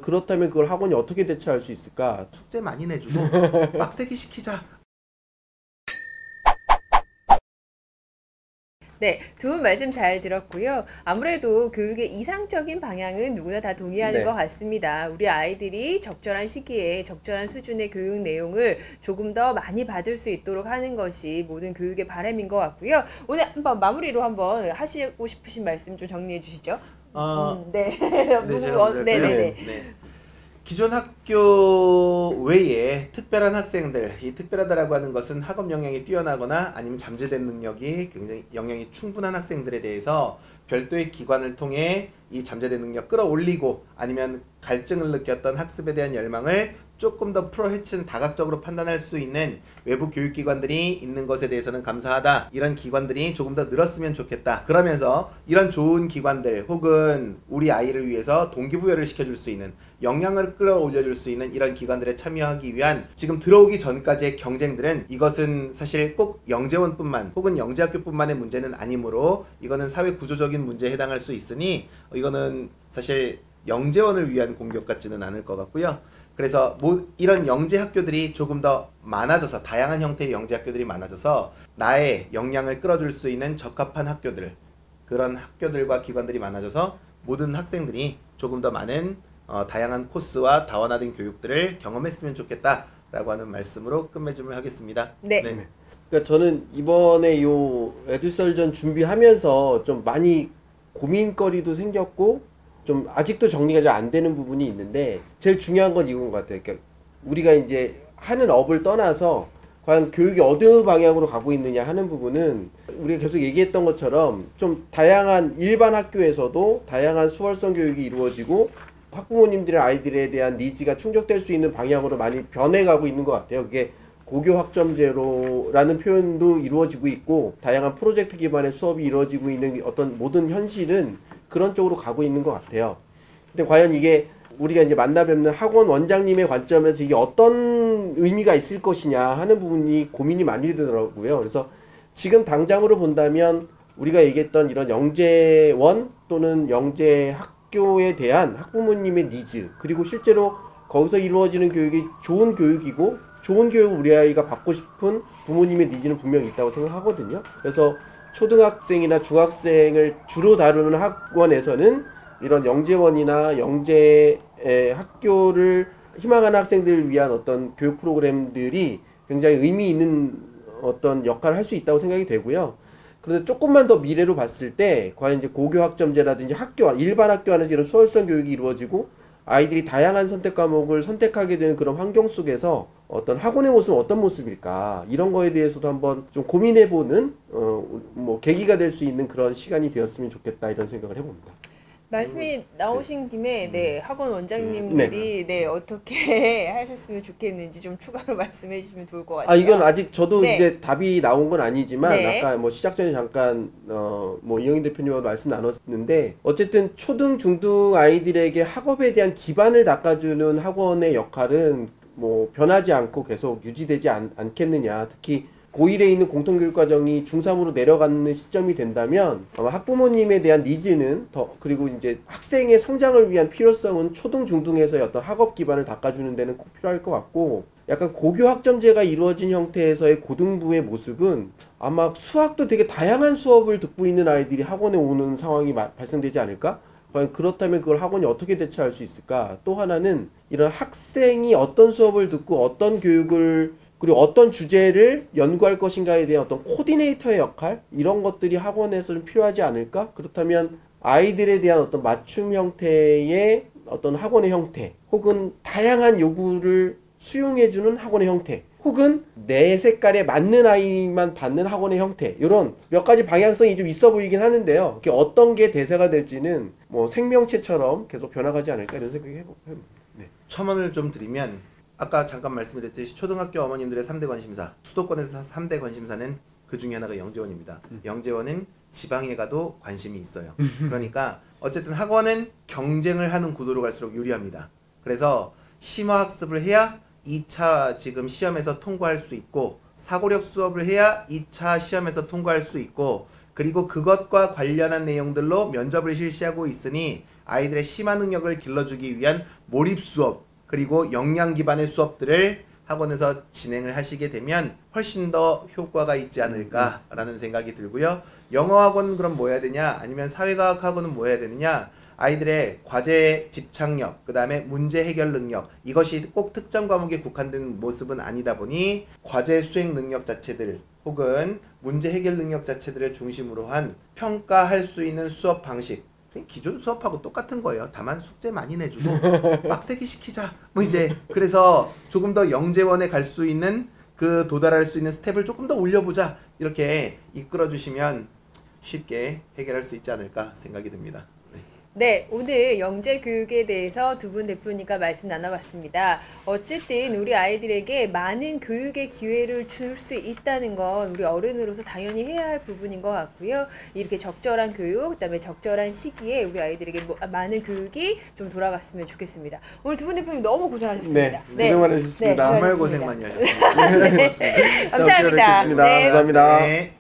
그렇다면 그걸 학원이 어떻게 대처할 수 있을까? 숙제 많이 내주고 빡세게 시키자. 네, 두 분 말씀 잘 들었고요. 아무래도 교육의 이상적인 방향은 누구나 다 동의하는 네. 것 같습니다. 우리 아이들이 적절한 시기에 적절한 수준의 교육 내용을 조금 더 많이 받을 수 있도록 하는 것이 모든 교육의 바람인 것 같고요. 오늘 한번 마무리로 한번 하시고 싶으신 말씀 좀 정리해 주시죠. 네. 네, 제가 먼저 할까요? 네네네. 네. 기존 학교 외에 특별한 학생들, 이 특별하다라고 하는 것은 학업 역량이 뛰어나거나 아니면 잠재된 능력이 굉장히 영향이 충분한 학생들에 대해서 별도의 기관을 통해 이 잠재된 능력 끌어올리고 아니면 갈증을 느꼈던 학습에 대한 열망을 조금 더 풀어헤친 다각적으로 판단할 수 있는 외부 교육기관들이 있는 것에 대해서는 감사하다. 이런 기관들이 조금 더 늘었으면 좋겠다. 그러면서 이런 좋은 기관들 혹은 우리 아이를 위해서 동기부여를 시켜줄 수 있는 역량을 끌어올려줄 수 있는 이런 기관들에 참여하기 위한 지금 들어오기 전까지의 경쟁들은 이것은 사실 꼭 영재원뿐만 혹은 영재학교뿐만의 문제는 아니므로 이거는 사회 구조적인 문제에 해당할 수 있으니 이거는 사실 영재원을 위한 공격 같지는 않을 것 같고요. 그래서 이런 영재학교들이 조금 더 많아져서 다양한 형태의 영재학교들이 많아져서 나의 역량을 끌어줄 수 있는 적합한 학교들 그런 학교들과 기관들이 많아져서 모든 학생들이 조금 더 많은 다양한 코스와 다원화된 교육들을 경험했으면 좋겠다라고 하는 말씀으로 끝맺음을 하겠습니다. 네. 네. 그러니까 저는 이번에 요 에듀설전 준비하면서 좀 많이 고민거리도 생겼고 좀 아직도 정리가 잘 안 되는 부분이 있는데 제일 중요한 건 이건 것 같아요. 그러니까 우리가 이제 하는 업을 떠나서 과연 교육이 어느 방향으로 가고 있느냐 하는 부분은 우리가 계속 얘기했던 것처럼 좀 다양한 일반 학교에서도 다양한 수월성 교육이 이루어지고 학부모님들의 아이들에 대한 니즈가 충족될 수 있는 방향으로 많이 변해가고 있는 것 같아요. 그게 고교 학점제로라는 표현도 이루어지고 있고 다양한 프로젝트 기반의 수업이 이루어지고 있는 어떤 모든 현실은 그런 쪽으로 가고 있는 것 같아요. 근데 과연 이게 우리가 이제 만나 뵙는 학원 원장님의 관점에서 이게 어떤 의미가 있을 것이냐 하는 부분이 고민이 많이 되더라고요. 그래서 지금 당장으로 본다면 우리가 얘기했던 이런 영재원 또는 영재학교에 대한 학부모님의 니즈 그리고 실제로 거기서 이루어지는 교육이 좋은 교육이고 좋은 교육을 우리 아이가 받고 싶은 부모님의 니즈는 분명히 있다고 생각하거든요. 그래서 초등학생이나 중학생을 주로 다루는 학원에서는 이런 영재원이나 영재 학교를 희망하는 학생들을 위한 어떤 교육 프로그램들이 굉장히 의미 있는 어떤 역할을 할 수 있다고 생각이 되고요. 그런데 조금만 더 미래로 봤을 때 과연 이제 고교 학점제라든지 학교 일반 학교 안에서 이런 수월성 교육이 이루어지고 아이들이 다양한 선택 과목을 선택하게 되는 그런 환경 속에서 어떤 학원의 모습은 어떤 모습일까 이런 거에 대해서도 한번 좀 고민해보는 뭐 계기가 될 수 있는 그런 시간이 되었으면 좋겠다 이런 생각을 해봅니다. 말씀이 나오신 김에 네, 학원 원장님들이 네, 어떻게 하셨으면 좋겠는지 좀 추가로 말씀해 주시면 좋을 것 같아요. 이건 아직 저도 네. 이제 답이 나온 건 아니지만 네. 아까 뭐 시작 전에 잠깐 뭐 이영인 대표님하고 말씀 나눴는데 어쨌든 초등 중등 아이들에게 학업에 대한 기반을 닦아주는 학원의 역할은 뭐 변하지 않고 계속 유지되지 않겠느냐. 특히 고1에 있는 공통교육과정이 중3으로 내려가는 시점이 된다면 아마 학부모님에 대한 니즈는 더 그리고 이제 학생의 성장을 위한 필요성은 초등 중등에서의 어떤 학업 기반을 닦아주는 데는 꼭 필요할 것 같고 약간 고교 학점제가 이루어진 형태에서의 고등부의 모습은 아마 수학도 되게 다양한 수업을 듣고 있는 아이들이 학원에 오는 상황이 발생되지 않을까? 과연 그렇다면 그걸 학원이 어떻게 대처할 수 있을까? 또 하나는 이런 학생이 어떤 수업을 듣고 어떤 교육을 그리고 어떤 주제를 연구할 것인가에 대한 어떤 코디네이터의 역할? 이런 것들이 학원에서 좀 필요하지 않을까? 그렇다면 아이들에 대한 어떤 맞춤 형태의 어떤 학원의 형태 혹은 다양한 요구를 수용해주는 학원의 형태 혹은 내 색깔에 맞는 아이만 받는 학원의 형태 이런 몇 가지 방향성이 좀 있어 보이긴 하는데요. 그게 어떤 게 대세가 될지는 뭐 생명체처럼 계속 변화가지 않을까 이런 생각이 해봅니다. 네. 첨언을 좀 드리면 아까 잠깐 말씀드렸듯이 초등학교 어머님들의 3대 관심사 수도권에서 3대 관심사는 그 중에 하나가 영재원입니다. 영재원은 지방에 가도 관심이 있어요. 그러니까 어쨌든 학원은 경쟁을 하는 구도로 갈수록 유리합니다. 그래서 심화학습을 해야 2차 지금 시험에서 통과할 수 있고 사고력 수업을 해야 2차 시험에서 통과할 수 있고 그리고 그것과 관련한 내용들로 면접을 실시하고 있으니 아이들의 심화 능력을 길러주기 위한 몰입 수업 그리고 역량 기반의 수업들을 학원에서 진행을 하시게 되면 훨씬 더 효과가 있지 않을까라는 생각이 들고요. 영어 학원은 그럼 뭐 해야 되냐? 아니면 사회과학 학원은 뭐 해야 되느냐? 아이들의 과제 집착력, 그 다음에 문제 해결 능력, 이것이 꼭 특정 과목에 국한된 모습은 아니다 보니 과제 수행 능력 자체들 혹은 문제 해결 능력 자체들을 중심으로 한 평가할 수 있는 수업 방식, 기존 수업하고 똑같은 거예요. 다만 숙제 많이 내주고 빡세게 시키자. 뭐 이제 그래서 조금 더 영재원에 갈 수 있는 그 도달할 수 있는 스텝을 조금 더 올려보자. 이렇게 이끌어 주시면 쉽게 해결할 수 있지 않을까 생각이 듭니다. 네, 오늘 영재 교육에 대해서 두 분 대표님과 말씀 나눠봤습니다. 어쨌든 우리 아이들에게 많은 교육의 기회를 줄 수 있다는 건 우리 어른으로서 당연히 해야 할 부분인 것 같고요. 이렇게 적절한 교육, 그다음에 적절한 시기에 우리 아이들에게 많은 교육이 좀 돌아갔으면 좋겠습니다. 오늘 두 분 대표님 너무 고생하셨습니다. 네, 고생 많으셨습니다. 정말 고생 많이 하셨습니다. 네, 감사합니다. 감사합니다. 네. 감사합니다. 네.